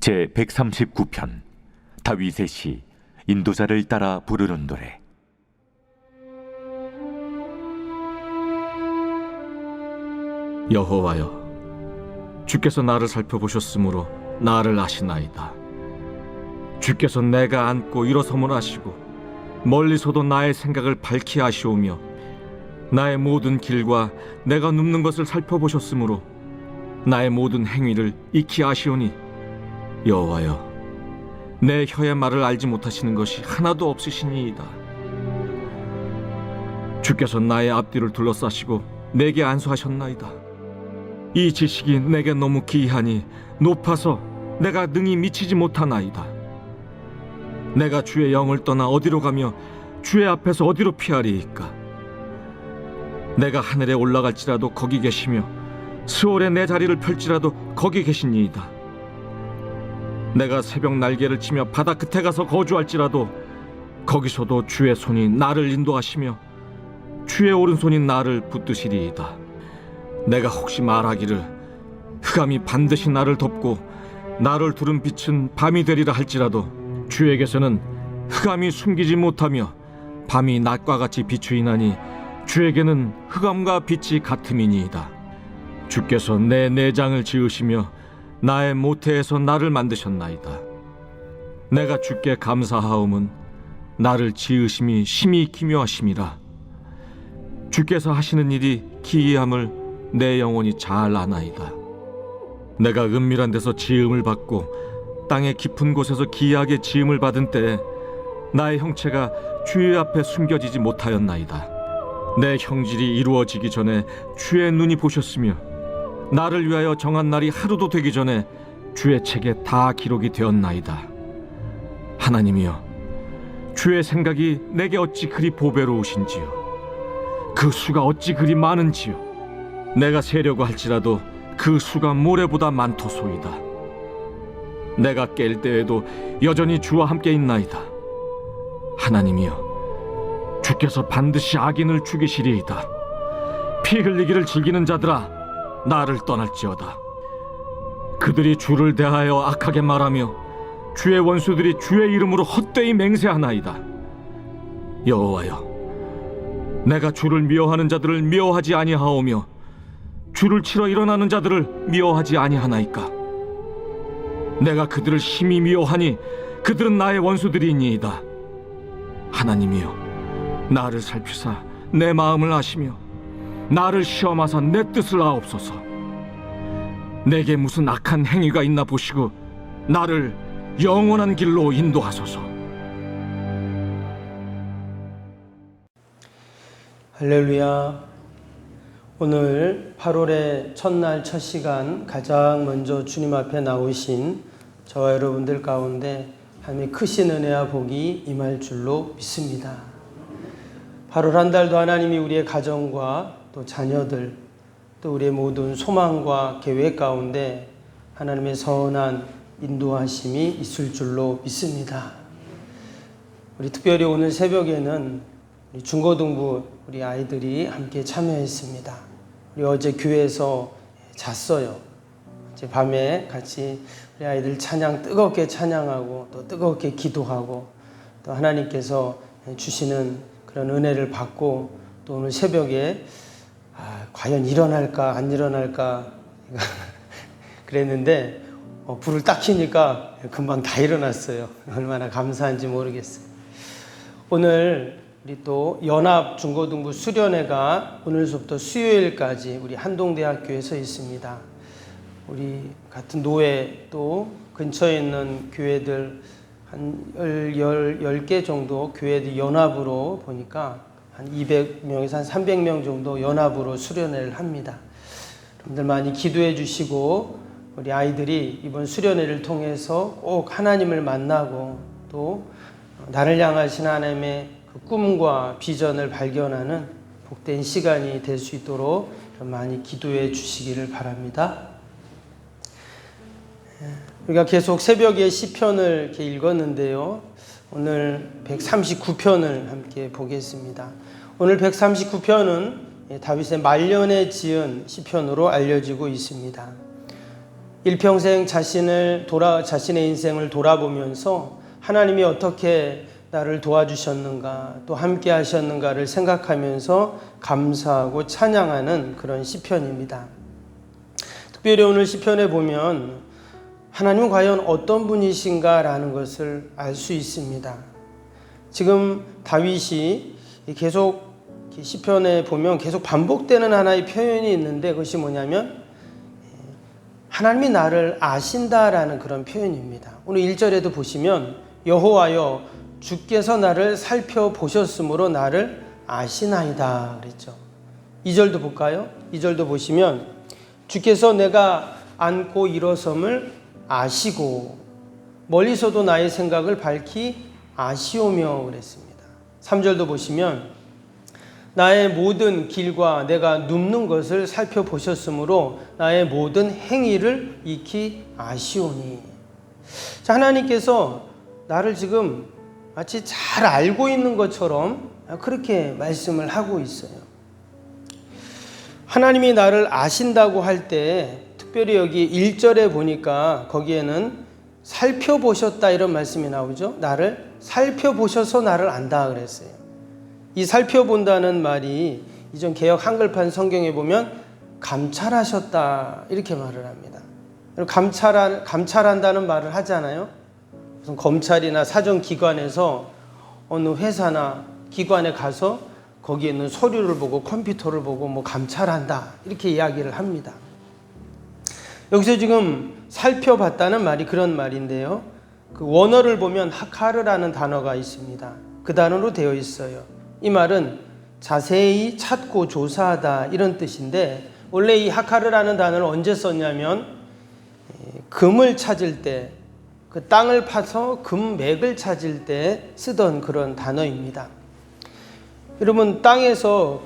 제 139편 다윗의 시 인도자를 따라 부르는 노래. 여호와여, 주께서 나를 살펴보셨으므로 나를 아시나이다. 주께서 내가 앉고 일어섬을 아시고 멀리서도 나의 생각을 밝히 아시오며 나의 모든 길과 내가 눕는 것을 살펴보셨으므로 나의 모든 행위를 익히 아시오니, 여호와여, 내 혀의 말을 알지 못하시는 것이 하나도 없으시니이다. 주께서 나의 앞뒤를 둘러싸시고 내게 안수하셨나이다. 이 지식이 내게 너무 기이하니 높아서 내가 능히 미치지 못하나이다. 내가 주의 영을 떠나 어디로 가며 주의 앞에서 어디로 피하리이까? 내가 하늘에 올라갈지라도 거기 계시며 스올에 내 자리를 펼지라도 거기 계시니이다. 내가 새벽 날개를 치며 바다 끝에 가서 거주할지라도 거기서도 주의 손이 나를 인도하시며 주의 오른손이 나를 붙드시리이다. 내가 혹시 말하기를 흑암이 반드시 나를 덮고 나를 두른 빛은 밤이 되리라 할지라도 주에게서는 흑암이 숨기지 못하며 밤이 낮과 같이 비추이나니 주에게는 흑암과 빛이 같음이니이다. 주께서 내 내장을 지으시며 나의 모태에서 나를 만드셨나이다. 내가 주께 감사하옴은 나를 지으심이 심히 기묘하심이라. 주께서 하시는 일이 기이함을 내 영혼이 잘 아나이다. 내가 은밀한 데서 지음을 받고 땅의 깊은 곳에서 기이하게 지음을 받은 때에 나의 형체가 주의 앞에 숨겨지지 못하였나이다. 내 형질이 이루어지기 전에 주의 눈이 보셨으며 나를 위하여 정한 날이 하루도 되기 전에 주의 책에 다 기록이 되었나이다. 하나님이여, 주의 생각이 내게 어찌 그리 보배로우신지요. 그 수가 어찌 그리 많은지요. 내가 세려고 할지라도 그 수가 모래보다 많도소이다. 내가 깰 때에도 여전히 주와 함께 있나이다. 하나님이여, 주께서 반드시 악인을 죽이시리이다. 피 흘리기를 즐기는 자들아, 나를 떠날지어다. 그들이 주를 대하여 악하게 말하며 주의 원수들이 주의 이름으로 헛되이 맹세하나이다. 여호와여, 내가 주를 미워하는 자들을 미워하지 아니하오며 주를 치러 일어나는 자들을 미워하지 아니하나이까? 내가 그들을 심히 미워하니 그들은 나의 원수들이니이다. 하나님이여, 나를 살피사 내 마음을 아시며 나를 시험하사 내 뜻을 아옵소서. 내게 무슨 악한 행위가 있나 보시고 나를 영원한 길로 인도하소서. 할렐루야. 오늘 8월의 첫날 첫 시간 가장 먼저 주님 앞에 나오신 저와 여러분들 가운데 하나님의 크신 은혜와 복이 임할 줄로 믿습니다. 8월 한 달도 하나님이 우리의 가정과 또 자녀들, 또 우리의 모든 소망과 계획 가운데 하나님의 선한 인도하심이 있을 줄로 믿습니다. 우리 특별히 오늘 새벽에는 우리 중고등부 우리 아이들이 함께 참여했습니다. 우리 어제 교회에서 잤어요. 어제 밤에 같이 우리 아이들 찬양 뜨겁게 찬양하고 또 뜨겁게 기도하고 또 하나님께서 주시는 그런 은혜를 받고 또 오늘 새벽에 과연 일어날까 안 일어날까 그랬는데 불을 딱 켜니까 금방 다 일어났어요. 얼마나 감사한지 모르겠어요. 오늘 우리 또 연합 중고등부 수련회가 오늘서부터 수요일까지 우리 한동대학교에서 있습니다. 우리 같은 노회 또 근처에 있는 교회들 한 10개 정도 교회들 연합으로 보니까 한 200명에서 한 300명 정도 연합으로 수련회를 합니다. 여러분들 많이 기도해 주시고 우리 아이들이 이번 수련회를 통해서 꼭 하나님을 만나고 또 나를 향하신 하나님의 그 꿈과 비전을 발견하는 복된 시간이 될 수 있도록 많이 기도해 주시기를 바랍니다. 우리가 계속 새벽에 시편을 이렇게 읽었는데요. 오늘 139편을 함께 보겠습니다. 오늘 139편은 다윗의 말년에 지은 시편으로 알려지고 있습니다. 일평생 자신의 인생을 돌아보면서 하나님이 어떻게 나를 도와주셨는가, 또 함께 하셨는가를 생각하면서 감사하고 찬양하는 그런 시편입니다. 특별히 오늘 시편에 보면 하나님은 과연 어떤 분이신가라는 것을 알 수 있습니다. 지금 다윗이 계속 시편에 보면 계속 반복되는 하나의 표현이 있는데 그것이 뭐냐면 하나님이 나를 아신다라는 그런 표현입니다. 오늘 1절에도 보시면 여호와여 주께서 나를 살펴보셨으므로 나를 아시나이다 그랬죠. 2절도 볼까요? 2절도 보시면 주께서 내가 앉고 일어섬을 아시고 멀리서도 나의 생각을 밝히 아시오며 그랬습니다. 3절도 보시면 나의 모든 길과 내가 눕는 것을 살펴보셨으므로 나의 모든 행위를 익히 아시오니. 자, 하나님께서 나를 지금 마치 잘 알고 있는 것처럼 그렇게 말씀을 하고 있어요. 하나님이 나를 아신다고 할 때 특별히 여기 1절에 보니까 거기에는 살펴보셨다 이런 말씀이 나오죠. 나를 살펴보셔서 나를 안다 그랬어요. 이 살펴본다는 말이 이전 개역 한글판 성경에 보면 감찰하셨다 이렇게 말을 합니다. 감찰한다는 말을 하잖아요. 무슨 검찰이나 사정기관에서 어느 회사나 기관에 가서 거기에 있는 서류를 보고 컴퓨터를 보고 뭐 감찰한다 이렇게 이야기를 합니다. 여기서 지금 살펴봤다는 말이 그런 말인데요. 그 원어를 보면 하카르라는 단어가 있습니다. 그 단어로 되어 있어요. 이 말은 자세히 찾고 조사하다 이런 뜻인데 원래 이 하카르라는 단어를 언제 썼냐면 금을 찾을 때 그 땅을 파서 금맥을 찾을 때 쓰던 그런 단어입니다. 여러분 땅에서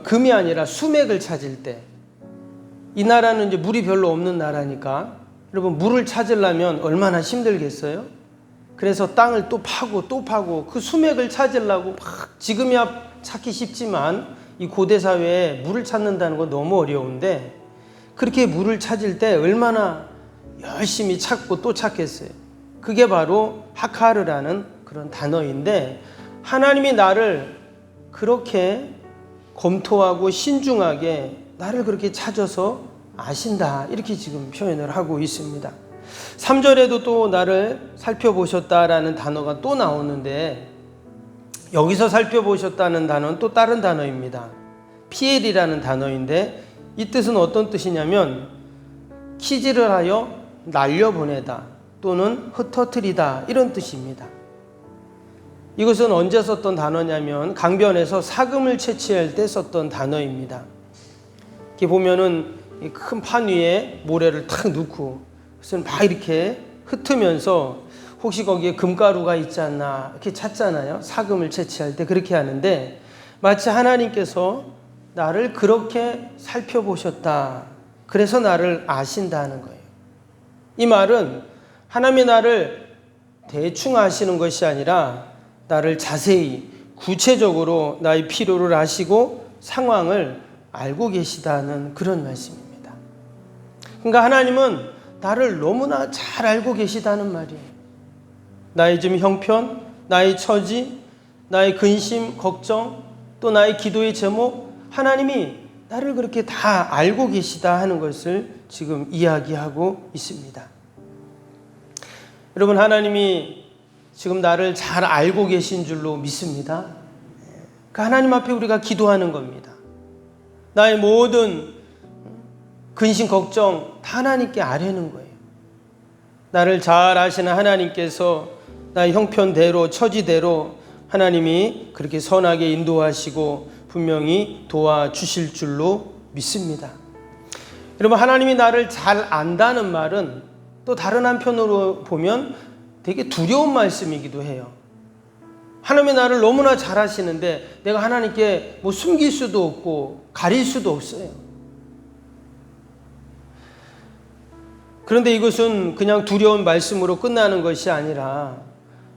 금이 아니라 수맥을 찾을 때 이 나라는 이제 물이 별로 없는 나라니까 여러분 물을 찾으려면 얼마나 힘들겠어요? 그래서 땅을 또 파고 그 수맥을 찾으려고 막 지금이야 찾기 쉽지만 이 고대 사회에 물을 찾는다는 건 너무 어려운데 그렇게 물을 찾을 때 얼마나 열심히 찾고 또 찾겠어요. 그게 바로 하카르라는 그런 단어인데 하나님이 나를 그렇게 검토하고 신중하게 나를 그렇게 찾아서 아신다 이렇게 지금 표현을 하고 있습니다. 3절에도 또 나를 살펴보셨다라는 단어가 또 나오는데 여기서 살펴보셨다는 단어는 또 다른 단어입니다. 피엘이라는 단어인데 이 뜻은 어떤 뜻이냐면 키질을 하여 날려보내다 또는 흩어뜨리다 이런 뜻입니다. 이것은 언제 썼던 단어냐면 강변에서 사금을 채취할 때 썼던 단어입니다. 이렇게 보면은 큰 판 위에 모래를 탁 넣고 그것을 막 이렇게 흩으면서 혹시 거기에 금가루가 있지 않나 이렇게 찾잖아요. 사금을 채취할 때 그렇게 하는데 마치 하나님께서 나를 그렇게 살펴보셨다. 그래서 나를 아신다는 거예요. 이 말은 하나님이 나를 대충 아시는 것이 아니라 나를 자세히 구체적으로 나의 필요를 아시고 상황을 알고 계시다는 그런 말씀입니다. 그러니까 하나님은 나를 너무나 잘 알고 계시다는 말이에요. 나의 지금 형편, 나의 처지, 나의 근심, 걱정, 또 나의 기도의 제목, 하나님이 나를 그렇게 다 알고 계시다 하는 것을 지금 이야기하고 있습니다. 여러분 하나님이 지금 나를 잘 알고 계신 줄로 믿습니다. 그 하나님 앞에 우리가 기도하는 겁니다. 나의 모든 근심 걱정 다 하나님께 아뢰는 거예요. 나를 잘 아시는 하나님께서 나의 형편대로 처지대로 하나님이 그렇게 선하게 인도하시고 분명히 도와주실 줄로 믿습니다. 여러분 하나님이 나를 잘 안다는 말은 또 다른 한편으로 보면 되게 두려운 말씀이기도 해요. 하나님이 나를 너무나 잘 아시는데 내가 하나님께 뭐 숨길 수도 없고 가릴 수도 없어요. 그런데 이것은 그냥 두려운 말씀으로 끝나는 것이 아니라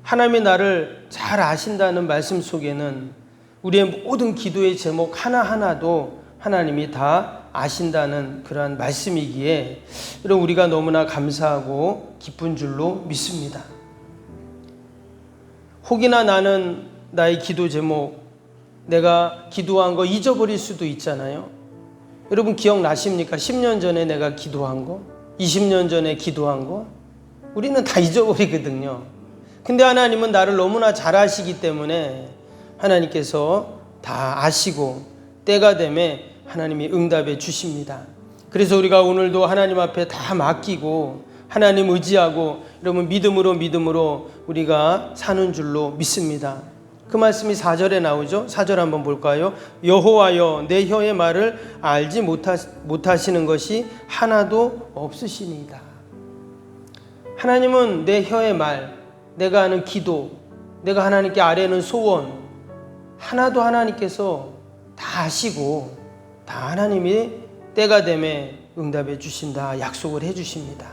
하나님이 나를 잘 아신다는 말씀 속에는 우리의 모든 기도의 제목 하나하나도 하나님이 다 아신다는 그러한 말씀이기에 여러분 우리가 너무나 감사하고 기쁜 줄로 믿습니다. 혹이나 나는 나의 기도 제목, 내가 기도한 거 잊어버릴 수도 있잖아요. 여러분 기억나십니까? 10년 전에 내가 기도한 거, 20년 전에 기도한 거, 우리는 다 잊어버리거든요. 근데 하나님은 나를 너무나 잘 아시기 때문에 하나님께서 다 아시고 때가 되면 하나님이 응답해 주십니다. 그래서 우리가 오늘도 하나님 앞에 다 맡기고 하나님 의지하고 여러분 믿음으로 우리가 사는 줄로 믿습니다. 그 말씀이 4절에 나오죠. 4절 한번 볼까요? 여호와여 내 혀의 말을 알지 못하시는 것이 하나도 없으시니이다. 하나님은 내 혀의 말, 내가 하는 기도, 내가 하나님께 아뢰는 소원 하나도 하나님께서 다 아시고 다 하나님이 때가 되면 응답해 주신다 약속을 해 주십니다.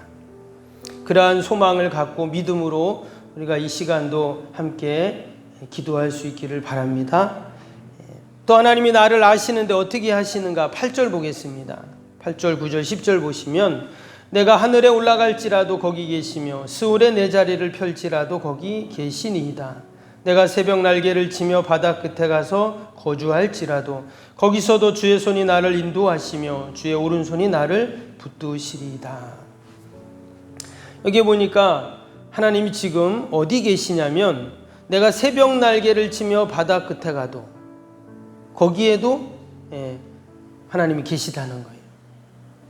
그러한 소망을 갖고 믿음으로 우리가 이 시간도 함께 기도할 수 있기를 바랍니다. 또 하나님이 나를 아시는데 어떻게 하시는가? 8절 보겠습니다. 8절, 9절, 10절 보시면 내가 하늘에 올라갈지라도 거기 계시며 스올에 내 자리를 펼지라도 거기 계시니이다. 내가 새벽 날개를 치며 바다 끝에 가서 거주할지라도 거기서도 주의 손이 나를 인도하시며 주의 오른손이 나를 붙드시리이다. 여기 보니까 하나님이 지금 어디 계시냐면 내가 새벽 날개를 치며 바다 끝에 가도 거기에도 하나님이 계시다는 거예요.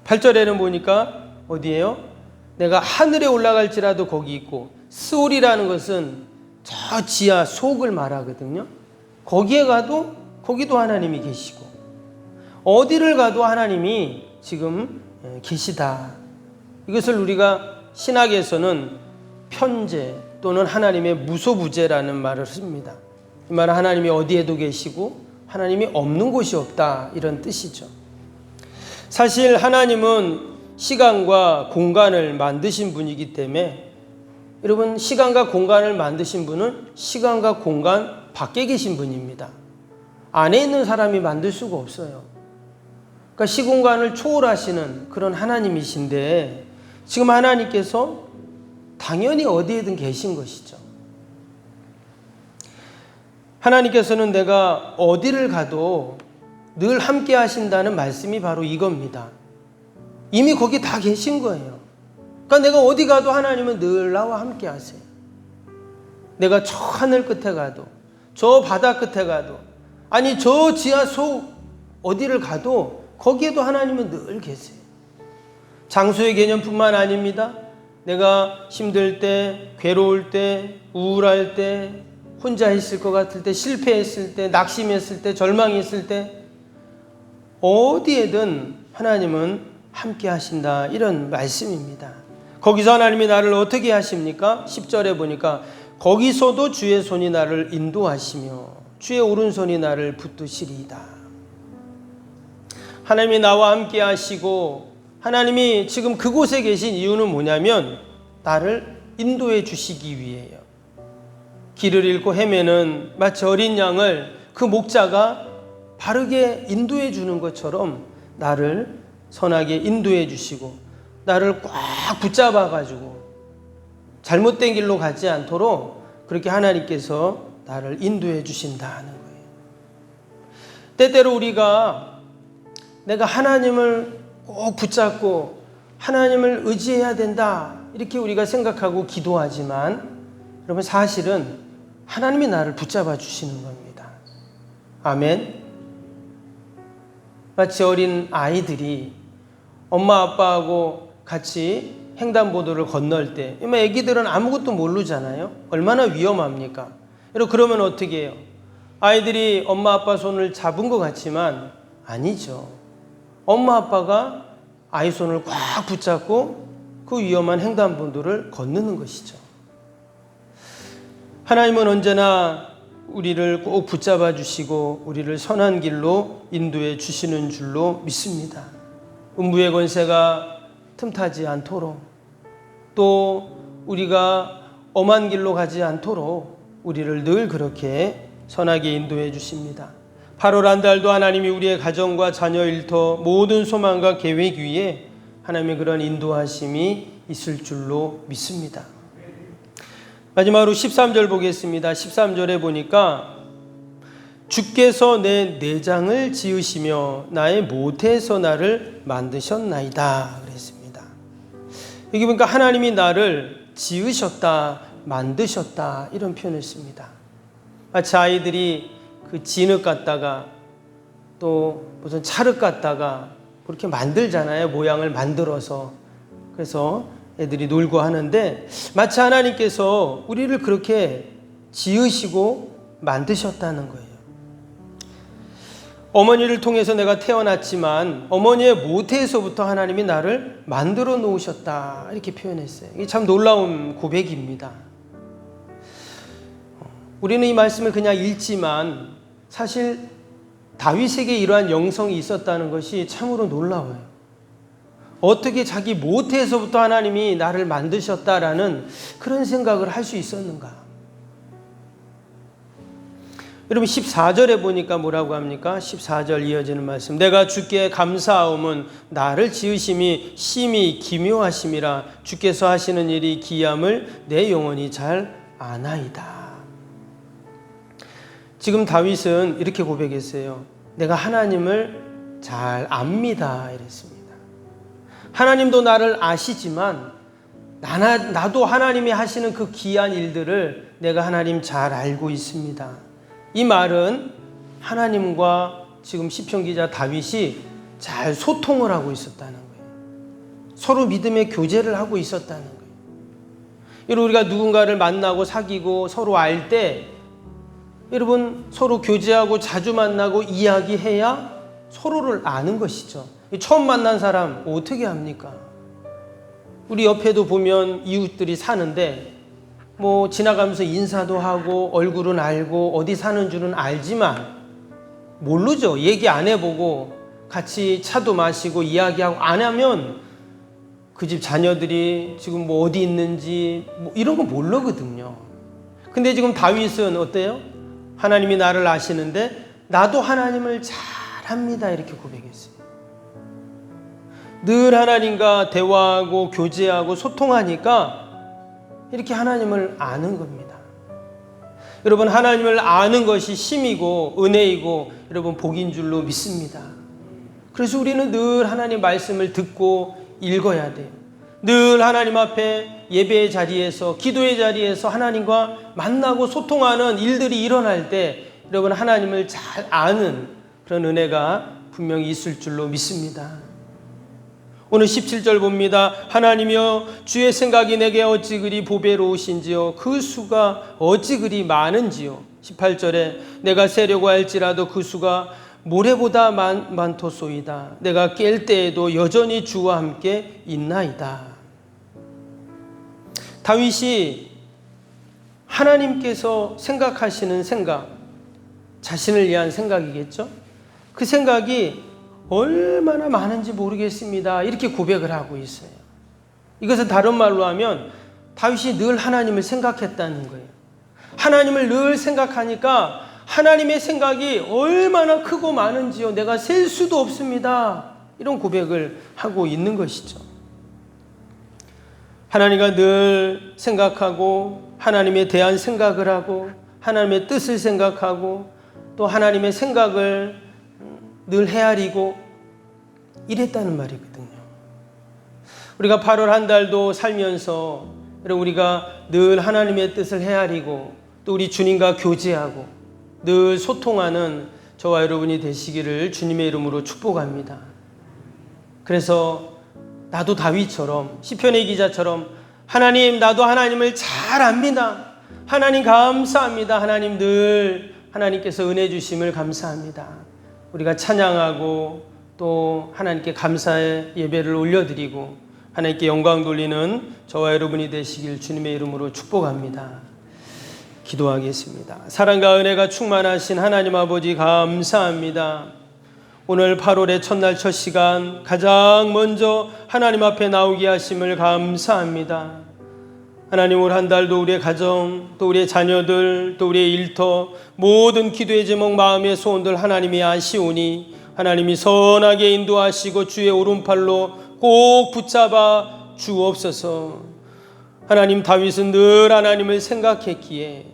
8절에는 보니까 어디예요? 내가 하늘에 올라갈지라도 거기 있고 스올이라는 것은 저 지하 속을 말하거든요. 거기에 가도 거기도 하나님이 계시고 어디를 가도 하나님이 지금 계시다. 이것을 우리가 신학에서는 편재 또는 하나님의 무소부재라는 말을 씁니다. 이 말은 하나님이 어디에도 계시고 하나님이 없는 곳이 없다 이런 뜻이죠. 사실 하나님은 시간과 공간을 만드신 분이기 때문에 여러분 시간과 공간을 만드신 분은 시간과 공간 밖에 계신 분입니다. 안에 있는 사람이 만들 수가 없어요. 그러니까 시공간을 초월하시는 그런 하나님이신데 지금 하나님께서 당연히 어디에든 계신 것이죠. 하나님께서는 내가 어디를 가도 늘 함께 하신다는 말씀이 바로 이겁니다. 이미 거기 다 계신 거예요. 그러니까 내가 어디 가도 하나님은 늘 나와 함께 하세요. 내가 저 하늘 끝에 가도 저 바다 끝에 가도 아니 저 지하 속 어디를 가도 거기에도 하나님은 늘 계세요. 장소의 개념뿐만 아닙니다. 내가 힘들 때, 괴로울 때, 우울할 때, 혼자 있을 것 같을 때, 실패했을 때, 낙심했을 때, 절망했을 때 어디에든 하나님은 함께 하신다 이런 말씀입니다. 거기서 하나님이 나를 어떻게 하십니까? 10절에 보니까 거기서도 주의 손이 나를 인도하시며 주의 오른손이 나를 붙드시리이다. 하나님이 나와 함께 하시고 하나님이 지금 그곳에 계신 이유는 뭐냐면 나를 인도해 주시기 위해요. 길을 잃고 헤매는 마치 어린 양을 그 목자가 바르게 인도해 주는 것처럼 나를 선하게 인도해 주시고 나를 꽉 붙잡아 가지고 잘못된 길로 가지 않도록 그렇게 하나님께서 나를 인도해 주신다는 거예요. 때때로 우리가 내가 하나님을 꼭 붙잡고 하나님을 의지해야 된다 이렇게 우리가 생각하고 기도하지만 여러분 사실은 하나님이 나를 붙잡아 주시는 겁니다. 아멘. 마치 어린 아이들이 엄마 아빠하고 같이 횡단보도를 건널 때 애기들은 아무것도 모르잖아요. 얼마나 위험합니까? 여러분 그러면 어떻게 해요? 아이들이 엄마 아빠 손을 잡은 것 같지만 아니죠. 엄마 아빠가 아이 손을 꽉 붙잡고 그 위험한 횡단보도를 건너는 것이죠. 하나님은 언제나 우리를 꼭 붙잡아 주시고 우리를 선한 길로 인도해 주시는 줄로 믿습니다. 음부의 권세가 틈타지 않도록 또 우리가 엄한 길로 가지 않도록 우리를 늘 그렇게 선하게 인도해 주십니다. 8월 한 달도 하나님이 우리의 가정과 자녀 일터 모든 소망과 계획 위에 하나님의 그런 인도하심이 있을 줄로 믿습니다. 마지막으로 13절 보겠습니다. 13절에 보니까 주께서 내 내장을 지으시며 나의 모태에서 나를 만드셨나이다 그랬습니다. 여기 보니까 하나님이 나를 지으셨다, 만드셨다 이런 표현을 씁니다. 마치 아이들이 그 진흙 갖다가 또 무슨 찰흙 갖다가 그렇게 만들잖아요. 모양을 만들어서. 그래서 애들이 놀고 하는데 마치 하나님께서 우리를 그렇게 지으시고 만드셨다는 거예요. 어머니를 통해서 내가 태어났지만 어머니의 모태에서부터 하나님이 나를 만들어 놓으셨다 이렇게 표현했어요. 이게 참 놀라운 고백입니다. 우리는 이 말씀을 그냥 읽지만 사실 다윗에게 이러한 영성이 있었다는 것이 참으로 놀라워요. 어떻게 자기 모태에서부터 하나님이 나를 만드셨다라는 그런 생각을 할 수 있었는가? 여러분 14절에 보니까 뭐라고 합니까? 14절 이어지는 말씀. 내가 주께 감사하옴은 나를 지으심이 심히 기묘하심이라 주께서 하시는 일이 기이함을 내 영혼이 잘 아나이다. 지금 다윗은 이렇게 고백했어요. 내가 하나님을 잘 압니다 이랬습니다. 하나님도 나를 아시지만 나도 하나님이 하시는 그 기이한 일들을 내가 하나님 잘 알고 있습니다. 이 말은 하나님과 지금 시편 기자 다윗이 잘 소통을 하고 있었다는 거예요. 서로 믿음의 교제를 하고 있었다는 거예요. 여러분 우리가 누군가를 만나고 사귀고 서로 알 때 여러분 서로 교제하고 자주 만나고 이야기해야 서로를 아는 것이죠. 처음 만난 사람 어떻게 합니까? 우리 옆에도 보면 이웃들이 사는데 뭐 지나가면서 인사도 하고 얼굴은 알고 어디 사는 줄은 알지만 모르죠. 얘기 안 해보고 같이 차도 마시고 이야기하고 안 하면 그 집 자녀들이 지금 뭐 어디 있는지 뭐 이런 거 모르거든요. 근데 지금 다윗은 어때요? 하나님이 나를 아시는데 나도 하나님을 잘 압니다 이렇게 고백했어요. 늘 하나님과 대화하고 교제하고 소통하니까 이렇게 하나님을 아는 겁니다. 여러분 하나님을 아는 것이 힘이고 은혜이고 여러분 복인 줄로 믿습니다. 그래서 우리는 늘 하나님 말씀을 듣고 읽어야 돼요. 늘 하나님 앞에 예배의 자리에서 기도의 자리에서 하나님과 만나고 소통하는 일들이 일어날 때 여러분 하나님을 잘 아는 그런 은혜가 분명히 있을 줄로 믿습니다. 오늘 17절 봅니다. 하나님이여 주의 생각이 내게 어찌 그리 보배로우신지요 그 수가 어찌 그리 많은지요. 18절에 내가 세려고 할지라도 그 수가 모래보다 많도소이다. 내가 깰 때에도 여전히 주와 함께 있나이다. 다윗이 하나님께서 생각하시는 생각, 자신을 위한 생각이겠죠. 그 생각이 얼마나 많은지 모르겠습니다. 이렇게 고백을 하고 있어요. 이것은 다른 말로 하면 다윗이 늘 하나님을 생각했다는 거예요. 하나님을 늘 생각하니까 하나님의 생각이 얼마나 크고 많은지요. 내가 셀 수도 없습니다. 이런 고백을 하고 있는 것이죠. 하나님과 늘 생각하고 하나님에 대한 생각을 하고 하나님의 뜻을 생각하고 또 하나님의 생각을 늘 헤아리고 이랬다는 말이거든요. 우리가 8월 한 달도 살면서 우리가 늘 하나님의 뜻을 헤아리고 또 우리 주님과 교제하고 늘 소통하는 저와 여러분이 되시기를 주님의 이름으로 축복합니다. 그래서 나도 다윗처럼 시편의 기자처럼 하나님 나도 하나님을 잘 압니다. 하나님 감사합니다. 하나님 늘 하나님께서 은혜 주심을 감사합니다. 우리가 찬양하고 또 하나님께 감사의 예배를 올려드리고 하나님께 영광 돌리는 저와 여러분이 되시길 주님의 이름으로 축복합니다. 기도하겠습니다. 사랑과 은혜가 충만하신 하나님 아버지 감사합니다. 오늘 8월의 첫날 첫 시간 가장 먼저 하나님 앞에 나오게 하심을 감사합니다. 하나님 올 한 달도 우리의 가정, 또 우리의 자녀들, 또 우리의 일터, 모든 기도의 제목, 마음의 소원들 하나님이 아시오니 하나님이 선하게 인도하시고 주의 오른팔로 꼭 붙잡아 주옵소서. 하나님, 다윗은 늘 하나님을 생각했기에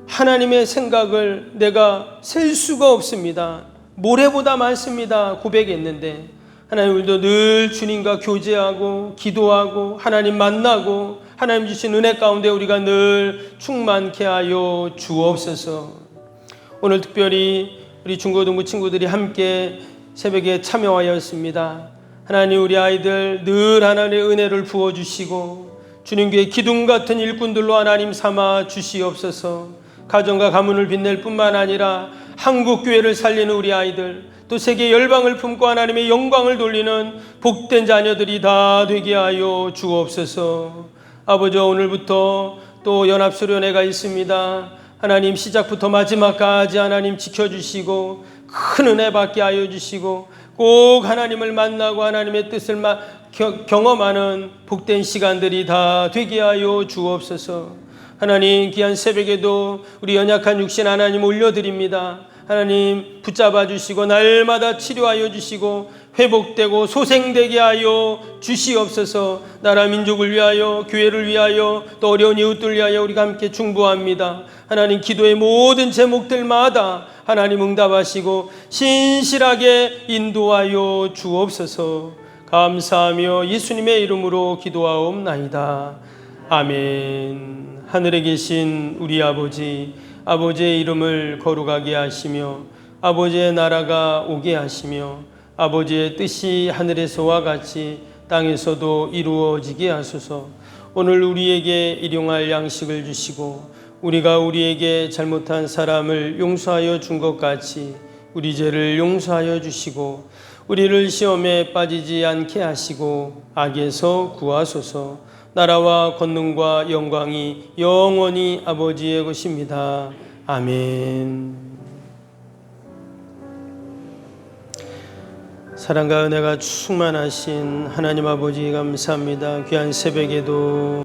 하나님의 생각을 내가 셀 수가 없습니다. 모래보다 많습니다. 고백했는데 하나님, 우리도 늘 주님과 교제하고 기도하고 하나님 만나고 하나님 주신 은혜 가운데 우리가 늘 충만케 하여 주옵소서. 오늘 특별히 우리 중고등부 친구들이 함께 새벽에 참여하였습니다. 하나님, 우리 아이들 늘 하나님의 은혜를 부어주시고 주님께 기둥 같은 일꾼들로 하나님 삼아 주시옵소서. 가정과 가문을 빛낼 뿐만 아니라 한국교회를 살리는 우리 아이들, 또 세계 열방을 품고 하나님의 영광을 돌리는 복된 자녀들이 다 되게 하여 주옵소서. 아버지, 오늘부터 또 연합수련회가 있습니다. 하나님, 시작부터 마지막까지 하나님 지켜주시고 큰 은혜 받게 하여 주시고 꼭 하나님을 만나고 하나님의 뜻을 경험하는 복된 시간들이 다 되게 하여 주옵소서. 하나님, 귀한 새벽에도 우리 연약한 육신 하나님 올려드립니다. 하나님, 붙잡아 주시고 날마다 치료하여 주시고 회복되고 소생되게 하여 주시옵소서. 나라 민족을 위하여, 교회를 위하여, 또 어려운 이웃들 위하여 우리가 함께 중보합니다. 하나님, 기도의 모든 제목들마다 하나님 응답하시고 신실하게 인도하여 주옵소서. 감사하며 예수님의 이름으로 기도하옵나이다. 아멘. 하늘에 계신 우리 아버지, 아버지의 이름을 거룩하게 하시며 아버지의 나라가 오게 하시며 아버지의 뜻이 하늘에서와 같이 땅에서도 이루어지게 하소서. 오늘 우리에게 일용할 양식을 주시고 우리가 우리에게 잘못한 사람을 용서하여 준 것 같이 우리 죄를 용서하여 주시고 우리를 시험에 빠지지 않게 하시고 악에서 구하소서. 나라와 권능과 영광이 영원히 아버지의 것입니다. 아멘. 사랑과 은혜가 충만하신 하나님 아버지, 감사합니다. 귀한 새벽에도